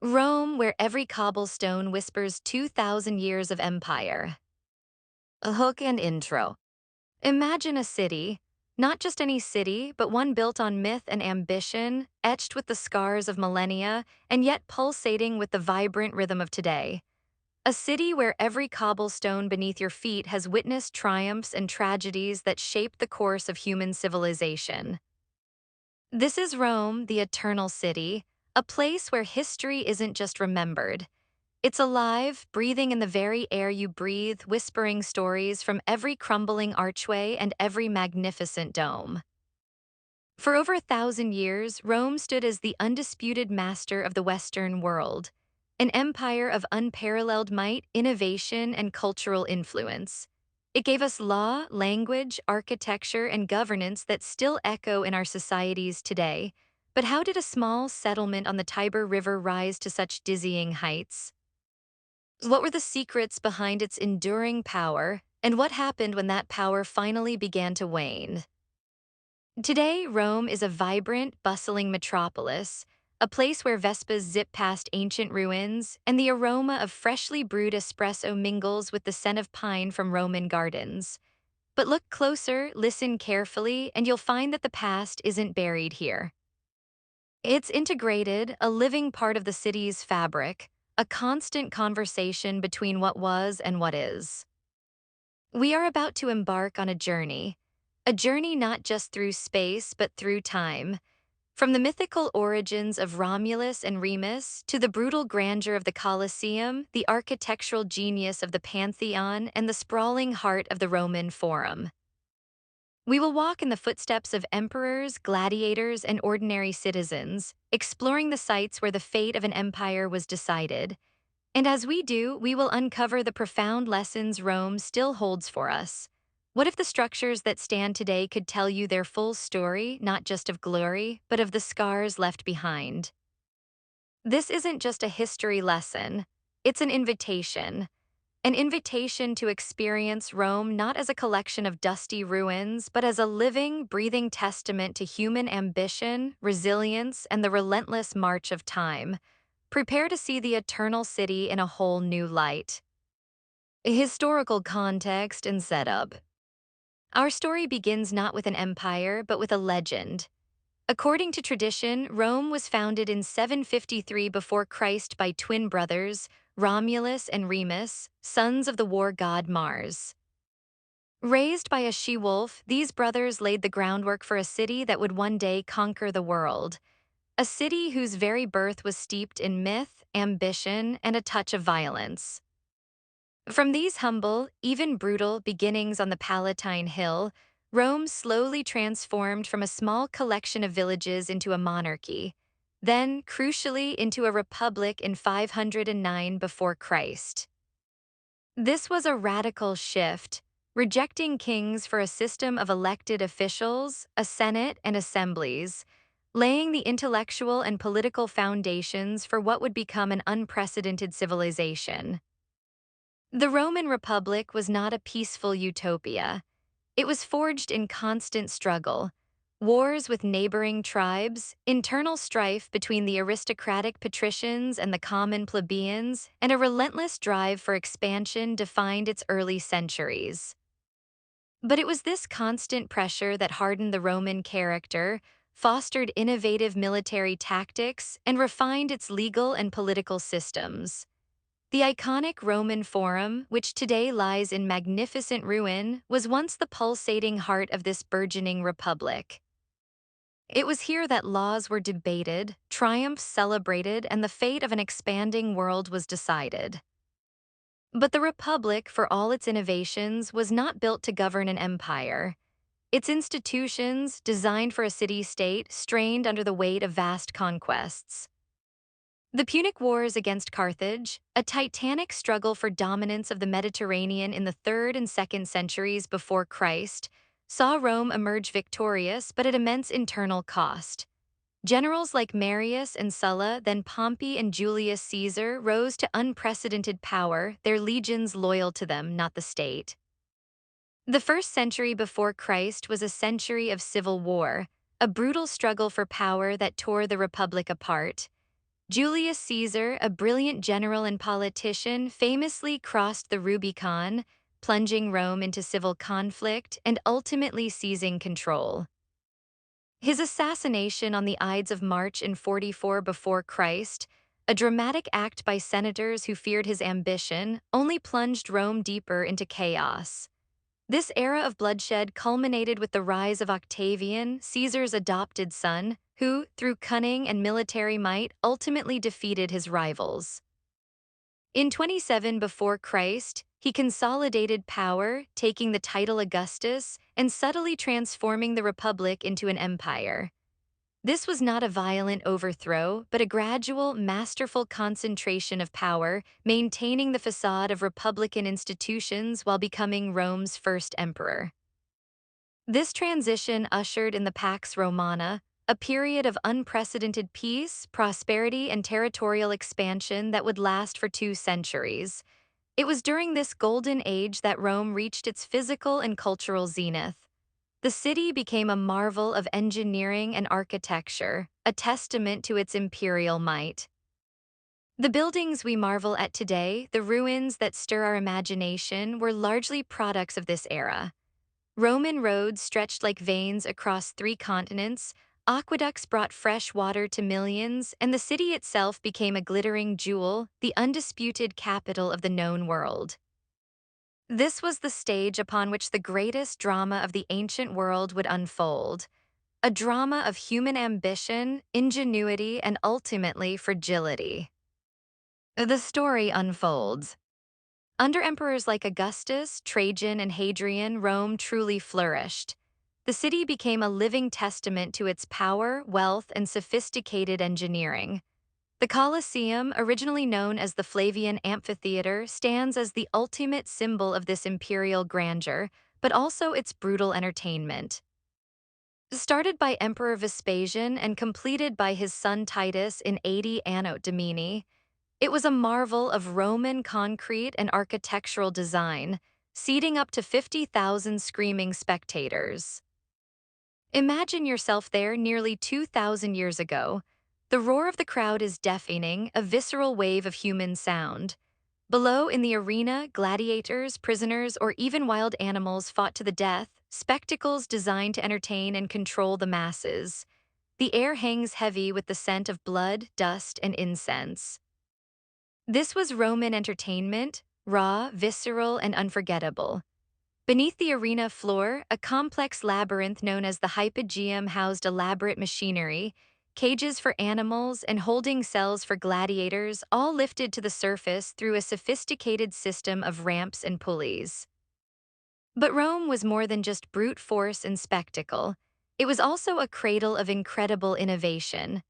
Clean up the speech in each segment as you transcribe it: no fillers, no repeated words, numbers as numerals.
Rome, where every cobblestone whispers 2,000 years of empire. A hook and intro. Imagine a city, not just any city, but one built on myth and ambition, etched with the scars of millennia, and yet pulsating with the vibrant rhythm of today. A city where every cobblestone beneath your feet has witnessed triumphs and tragedies that shaped the course of human civilization. This is Rome, the eternal city, a place where history isn't just remembered. It's alive, breathing in the very air you breathe, whispering stories from every crumbling archway and every magnificent dome. For over 1,000 years, Rome stood as the undisputed master of the Western world, an empire of unparalleled might, innovation, and cultural influence. It gave us law, language, architecture, and governance that still echo in our societies today. But how did a small settlement on the Tiber River rise to such dizzying heights? What were the secrets behind its enduring power, and what happened when that power finally began to wane? Today, Rome is a vibrant, bustling metropolis, a place where Vespas zip past ancient ruins, and the aroma of freshly brewed espresso mingles with the scent of pine from Roman gardens. But look closer, listen carefully, and you'll find that the past isn't buried here. It's integrated, a living part of the city's fabric, a constant conversation between what was and what is. We are about to embark on a journey not just through space but through time. From the mythical origins of Romulus and Remus to the brutal grandeur of the Colosseum, the architectural genius of the Pantheon, and the sprawling heart of the Roman Forum. We will walk in the footsteps of emperors, gladiators, and ordinary citizens, exploring the sites where the fate of an empire was decided. And as we do, we will uncover the profound lessons Rome still holds for us. What if the structures that stand today could tell you their full story, not just of glory, but of the scars left behind? This isn't just a history lesson, it's an invitation to experience Rome not as a collection of dusty ruins, but as a living, breathing testament to human ambition, resilience, and the relentless march of time. Prepare to see the eternal city in a whole new light. Historical context and setup. Our story begins not with an empire, but with a legend. According to tradition, Rome was founded in 753 before Christ by twin brothers, Romulus and Remus, sons of the war god Mars. Raised by a she-wolf, these brothers laid the groundwork for a city that would one day conquer the world. A city whose very birth was steeped in myth, ambition, and a touch of violence. From these humble, even brutal beginnings on the Palatine Hill, Rome slowly transformed from a small collection of villages into a monarchy, then, crucially, into a republic in 509 before Christ. This was a radical shift, rejecting kings for a system of elected officials, a senate, and assemblies, laying the intellectual and political foundations for what would become an unprecedented civilization. The Roman Republic was not a peaceful utopia. It was forged in constant struggle, wars with neighboring tribes, internal strife between the aristocratic patricians and the common plebeians, and a relentless drive for expansion defined its early centuries. But it was this constant pressure that hardened the Roman character, fostered innovative military tactics, and refined its legal and political systems. The iconic Roman Forum, which today lies in magnificent ruin, was once the pulsating heart of this burgeoning republic. It was here that laws were debated, triumphs celebrated, and the fate of an expanding world was decided. But the republic, for all its innovations, was not built to govern an empire. Its institutions, designed for a city-state, strained under the weight of vast conquests. The Punic Wars against Carthage, a titanic struggle for dominance of the Mediterranean in the 3rd and 2nd centuries before Christ, saw Rome emerge victorious but at immense internal cost. Generals like Marius and Sulla, then Pompey and Julius Caesar, rose to unprecedented power, their legions loyal to them, not the state. The 1st century before Christ was a century of civil war, a brutal struggle for power that tore the Republic apart. Julius Caesar, a brilliant general and politician, famously crossed the Rubicon, plunging Rome into civil conflict and ultimately seizing control. His assassination on the Ides of March in 44 before Christ, a dramatic act by senators who feared his ambition, only plunged Rome deeper into chaos. This era of bloodshed culminated with the rise of Octavian, Caesar's adopted son, who, through cunning and military might, ultimately defeated his rivals. In 27 before Christ, he consolidated power, taking the title Augustus and subtly transforming the republic into an empire. This was not a violent overthrow, but a gradual, masterful concentration of power, maintaining the facade of republican institutions while becoming Rome's first emperor. This transition ushered in the Pax Romana, a period of unprecedented peace, prosperity, and territorial expansion that would last for 2 centuries. It was during this golden age that Rome reached its physical and cultural zenith. The city became a marvel of engineering and architecture, a testament to its imperial might. The buildings we marvel at today, the ruins that stir our imagination, were largely products of this era. Roman roads stretched like veins across 3 continents, aqueducts brought fresh water to millions, and the city itself became a glittering jewel, the undisputed capital of the known world. This was the stage upon which the greatest drama of the ancient world would unfold, a drama of human ambition, ingenuity, and ultimately fragility. The story unfolds. Under emperors like Augustus, Trajan, and Hadrian, Rome truly flourished. The city became a living testament to its power, wealth, and sophisticated engineering. The Colosseum, originally known as the Flavian Amphitheater, stands as the ultimate symbol of this imperial grandeur, but also its brutal entertainment. Started by Emperor Vespasian and completed by his son Titus in 80 Anno Domini, it was a marvel of Roman concrete and architectural design, seating up to 50,000 screaming spectators. Imagine yourself there nearly 2,000 years ago. The roar of the crowd is deafening, a visceral wave of human sound. Below in the arena, gladiators, prisoners, or even wild animals fought to the death, spectacles designed to entertain and control the masses. The air hangs heavy with the scent of blood, dust, and incense. This was Roman entertainment, raw, visceral, and unforgettable. Beneath the arena floor, a complex labyrinth known as the Hypogeum housed elaborate machinery, cages for animals, and holding cells for gladiators, all lifted to the surface through a sophisticated system of ramps and pulleys. But Rome was more than just brute force and spectacle. It was also a cradle of incredible innovation.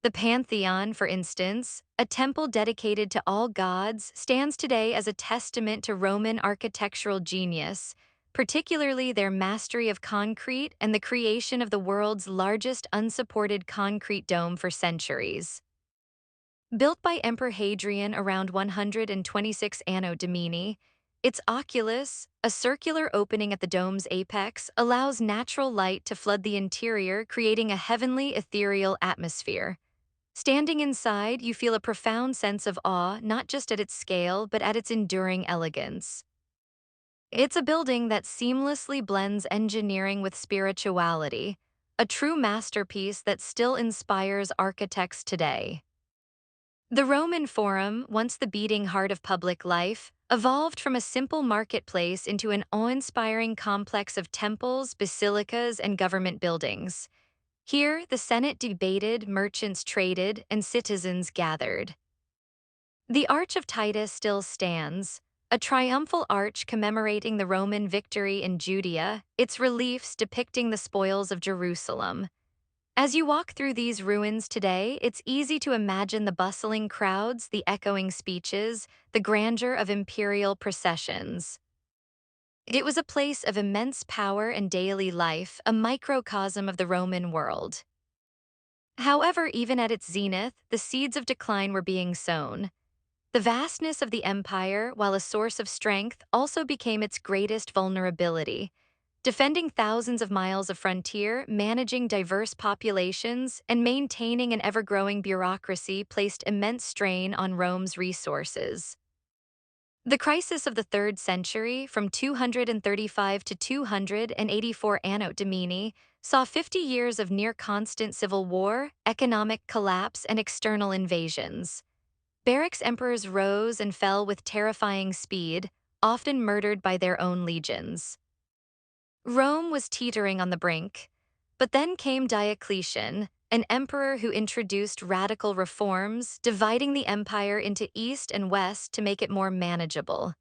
The Pantheon, for instance, a temple dedicated to all gods, stands today as a testament to Roman architectural genius, particularly their mastery of concrete and the creation of the world's largest unsupported concrete dome for centuries. Built by Emperor Hadrian around 126 Anno Domini, its oculus, a circular opening at the dome's apex, allows natural light to flood the interior, creating a heavenly, ethereal atmosphere. Standing inside, you feel a profound sense of awe, not just at its scale, but at its enduring elegance. It's a building that seamlessly blends engineering with spirituality, a true masterpiece that still inspires architects today. The Roman Forum, once the beating heart of public life, evolved from a simple marketplace into an awe-inspiring complex of temples, basilicas, and government buildings. Here, the Senate debated, merchants traded, and citizens gathered. The Arch of Titus still stands, a triumphal arch commemorating the Roman victory in Judea, its reliefs depicting the spoils of Jerusalem. As you walk through these ruins today, it's easy to imagine the bustling crowds, the echoing speeches, the grandeur of imperial processions. It was a place of immense power and daily life, a microcosm of the Roman world. However, even at its zenith, the seeds of decline were being sown. The vastness of the empire, while a source of strength, also became its greatest vulnerability. Defending thousands of miles of frontier, managing diverse populations, and maintaining an ever-growing bureaucracy placed immense strain on Rome's resources. The crisis of the 3rd century, from 235 to 284 Anno Domini, saw 50 years of near-constant civil war, economic collapse, and external invasions. Barracks emperors rose and fell with terrifying speed, often murdered by their own legions. Rome was teetering on the brink, but then came Diocletian, an emperor who introduced radical reforms, dividing the empire into east and west to make it more manageable.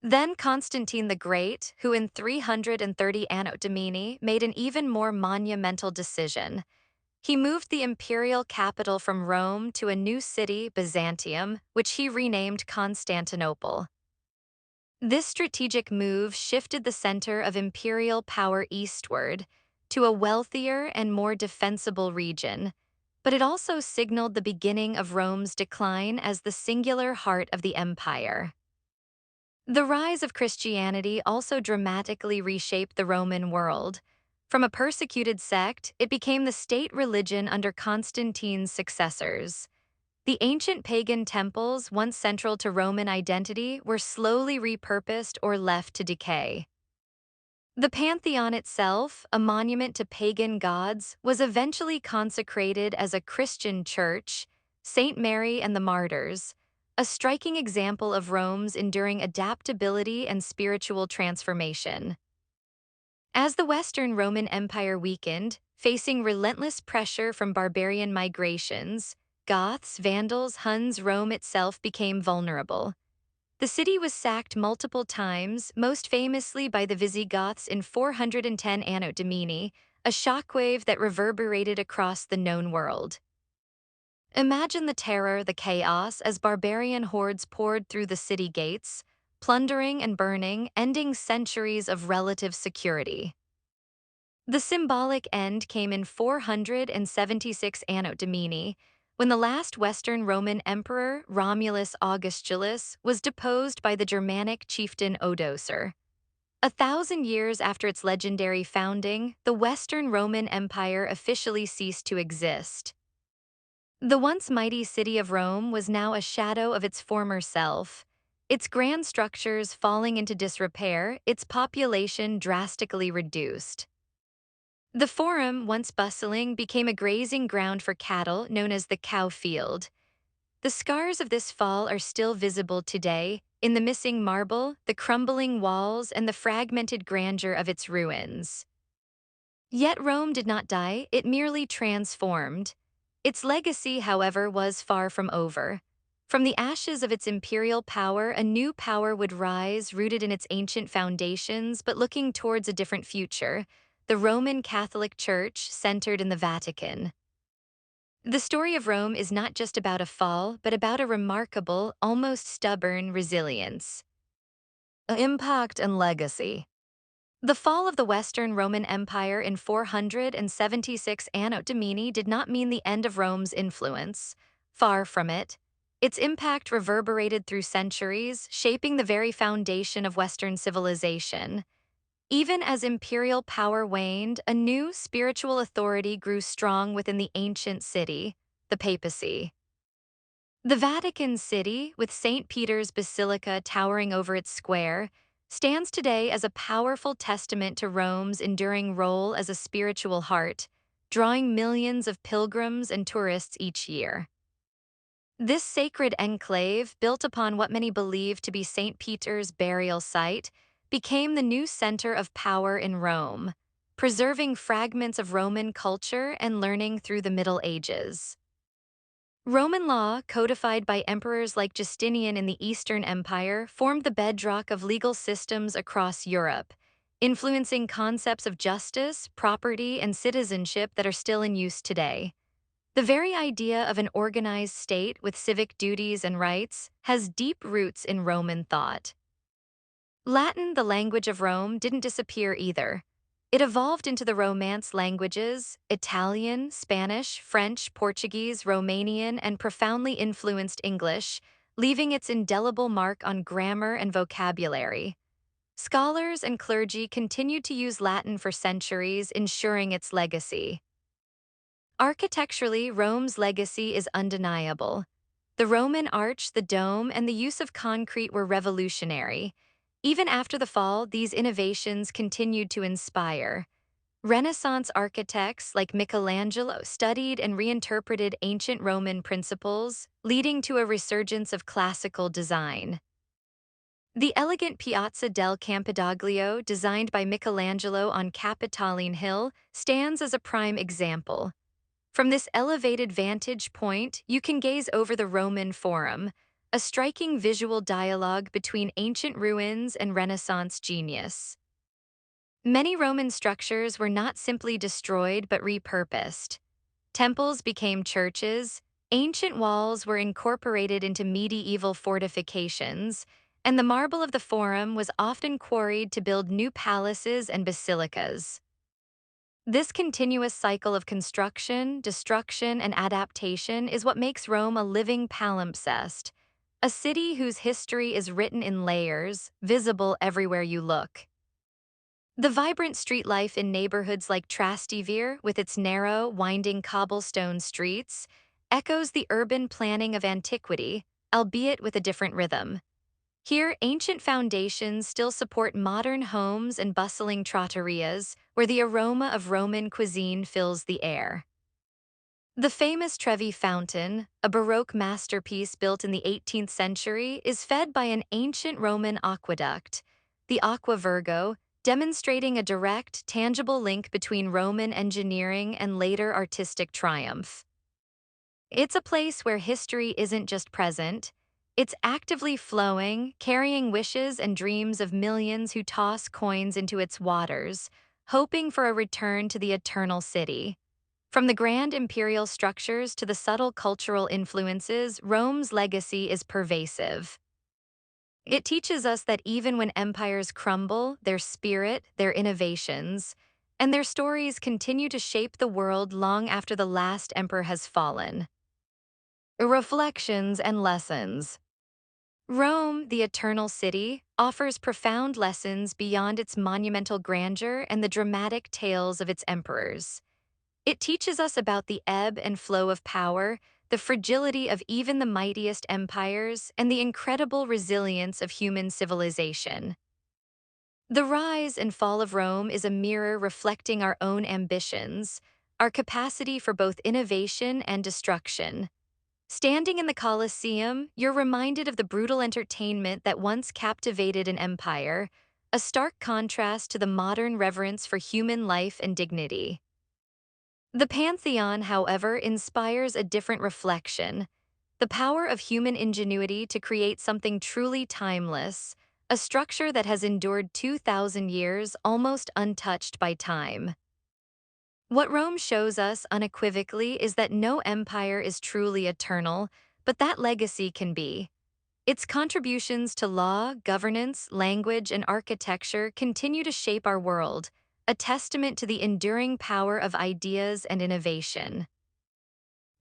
Then Constantine the Great, who in 330 Anno Domini made an even more monumental decision. He moved the imperial capital from Rome to a new city, Byzantium, which he renamed Constantinople. This strategic move shifted the center of imperial power eastward to a wealthier and more defensible region, but it also signaled the beginning of Rome's decline as the singular heart of the empire. The rise of Christianity also dramatically reshaped the Roman world. From a persecuted sect, it became the state religion under Constantine's successors. The ancient pagan temples, once central to Roman identity, were slowly repurposed or left to decay. The Pantheon itself, a monument to pagan gods, was eventually consecrated as a Christian church, Saint Mary and the Martyrs, a striking example of Rome's enduring adaptability and spiritual transformation. As the Western Roman Empire weakened, facing relentless pressure from barbarian migrations, Goths, Vandals, Huns, Rome itself became vulnerable. The city was sacked multiple times, most famously by the Visigoths in 410 Anno Domini, a shockwave that reverberated across the known world. Imagine the terror, the chaos, as barbarian hordes poured through the city gates, plundering and burning, ending centuries of relative security. The symbolic end came in 476 Anno Domini, when the last Western Roman emperor, Romulus Augustus, was deposed by the Germanic chieftain Odoacer. 1,000 years after its legendary founding, the Western Roman Empire officially ceased to exist. The once mighty city of Rome was now a shadow of its former self, its grand structures falling into disrepair, its population drastically reduced. The Forum, once bustling, became a grazing ground for cattle known as the cow field. The scars of this fall are still visible today, in the missing marble, the crumbling walls, and the fragmented grandeur of its ruins. Yet Rome did not die, it merely transformed. Its legacy, however, was far from over. From the ashes of its imperial power, a new power would rise, rooted in its ancient foundations, but looking towards a different future: the Roman Catholic Church, centered in the Vatican. The story of Rome is not just about a fall, but about a remarkable, almost stubborn resilience. Impact and legacy. The fall of the Western Roman Empire in 476 Anno Domini did not mean the end of Rome's influence. Far from it. Its impact reverberated through centuries, shaping the very foundation of Western civilization. Even as imperial power waned, a new spiritual authority grew strong within the ancient city, the papacy. The Vatican City, with St. Peter's Basilica towering over its square, stands today as a powerful testament to Rome's enduring role as a spiritual heart, drawing millions of pilgrims and tourists each year. This sacred enclave, built upon what many believe to be St. Peter's burial site, became the new center of power in Rome, preserving fragments of Roman culture and learning through the Middle Ages. Roman law, codified by emperors like Justinian in the Eastern Empire, formed the bedrock of legal systems across Europe, influencing concepts of justice, property, and citizenship that are still in use today. The very idea of an organized state with civic duties and rights has deep roots in Roman thought. Latin, the language of Rome, didn't disappear either. It evolved into the Romance languages: Italian, Spanish, French, Portuguese, Romanian, and profoundly influenced English, leaving its indelible mark on grammar and vocabulary. Scholars and clergy continued to use Latin for centuries, ensuring its legacy. Architecturally, Rome's legacy is undeniable. The Roman arch, the dome, and the use of concrete were revolutionary. Even after the fall, these innovations continued to inspire. Renaissance architects like Michelangelo studied and reinterpreted ancient Roman principles, leading to a resurgence of classical design. The elegant Piazza del Campidoglio, designed by Michelangelo on Capitoline Hill, stands as a prime example. From this elevated vantage point, you can gaze over the Roman Forum, a striking visual dialogue between ancient ruins and Renaissance genius. Many Roman structures were not simply destroyed but repurposed. Temples became churches, ancient walls were incorporated into medieval fortifications, and the marble of the Forum was often quarried to build new palaces and basilicas. This continuous cycle of construction, destruction, and adaptation is what makes Rome a living palimpsest, a city whose history is written in layers, visible everywhere you look. The vibrant street life in neighborhoods like Trastevere, with its narrow, winding cobblestone streets, echoes the urban planning of antiquity, albeit with a different rhythm. Here, ancient foundations still support modern homes and bustling trattorias, where the aroma of Roman cuisine fills the air. The famous Trevi fountain, a Baroque masterpiece built in the 18th century, is fed by an ancient Roman aqueduct, the Aqua Virgo, demonstrating a direct, tangible link between Roman engineering and later artistic triumph. It's a place where history isn't just present, it's actively flowing, carrying wishes and dreams of millions who toss coins into its waters, hoping for a return to the eternal city. From the grand imperial structures to the subtle cultural influences, Rome's legacy is pervasive. It teaches us that even when empires crumble, their spirit, their innovations, and their stories continue to shape the world long after the last emperor has fallen. Reflections and lessons. Rome, the eternal city, offers profound lessons beyond its monumental grandeur and the dramatic tales of its emperors. It teaches us about the ebb and flow of power, the fragility of even the mightiest empires, and the incredible resilience of human civilization. The rise and fall of Rome is a mirror reflecting our own ambitions, our capacity for both innovation and destruction. Standing in the Colosseum, you're reminded of the brutal entertainment that once captivated an empire, a stark contrast to the modern reverence for human life and dignity. The Pantheon, however, inspires a different reflection, the power of human ingenuity to create something truly timeless, a structure that has endured 2,000 years almost untouched by time. What Rome shows us unequivocally is that no empire is truly eternal, but that legacy can be. Its contributions to law, governance, language, and architecture continue to shape our world, a testament to the enduring power of ideas and innovation.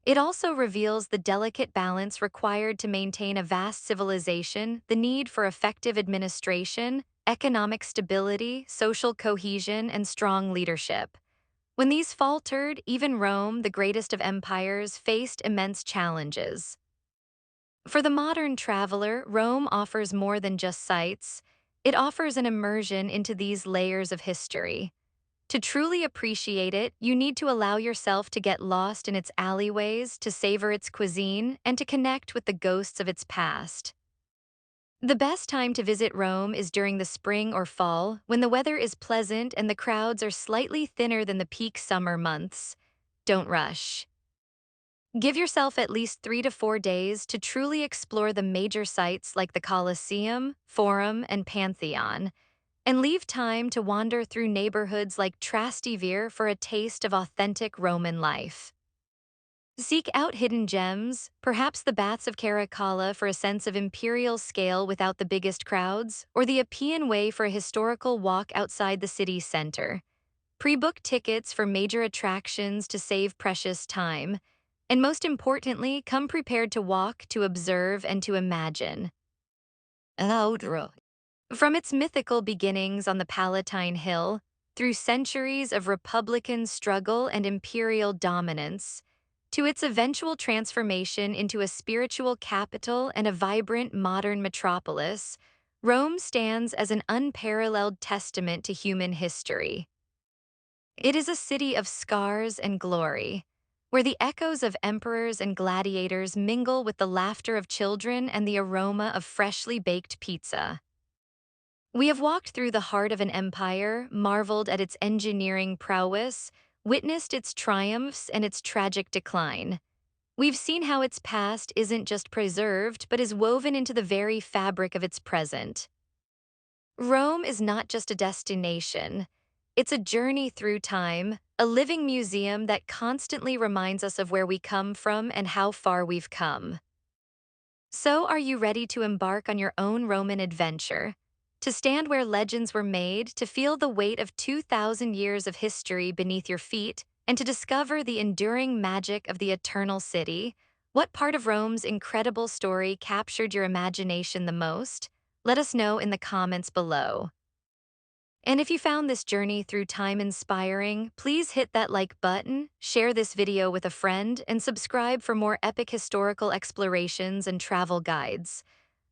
It also reveals the delicate balance required to maintain a vast civilization, the need for effective administration, economic stability, social cohesion, and strong leadership. When these faltered, even Rome, the greatest of empires, faced immense challenges. For the modern traveler, Rome offers more than just sights. It offers an immersion into these layers of history. To truly appreciate it, you need to allow yourself to get lost in its alleyways, to savor its cuisine, and to connect with the ghosts of its past. The best time to visit Rome is during the spring or fall, when the weather is pleasant and the crowds are slightly thinner than the peak summer months. Don't rush. Give yourself at least 3 to 4 days to truly explore the major sites like the Colosseum, Forum, and Pantheon, and leave time to wander through neighborhoods like Trastevere for a taste of authentic Roman life. Seek out hidden gems, perhaps the Baths of Caracalla for a sense of imperial scale without the biggest crowds, or the Appian Way for a historical walk outside the city center. Pre-book tickets for major attractions to save precious time. And most importantly, come prepared to walk, to observe, and to imagine. Outro. From its mythical beginnings on the Palatine Hill, through centuries of republican struggle and imperial dominance, to its eventual transformation into a spiritual capital and a vibrant modern metropolis, Rome stands as an unparalleled testament to human history. It is a city of scars and glory, where the echoes of emperors and gladiators mingle with the laughter of children and the aroma of freshly baked pizza. We have walked through the heart of an empire, marveled at its engineering prowess, witnessed its triumphs and its tragic decline. We've seen how its past isn't just preserved, but is woven into the very fabric of its present. Rome is not just a destination, it's a journey through time, a living museum that constantly reminds us of where we come from and how far we've come. So, are you ready to embark on your own Roman adventure? To stand where legends were made, to feel the weight of 2,000 years of history beneath your feet, and to discover the enduring magic of the eternal city? What part of Rome's incredible story captured your imagination the most? Let us know in the comments below. And if you found this journey through time inspiring, please hit that like button, share this video with a friend, and subscribe for more epic historical explorations and travel guides.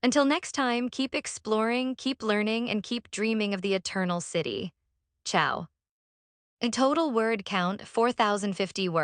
Until next time, keep exploring, keep learning, and keep dreaming of the eternal city. Ciao. A total word count 4,050 words.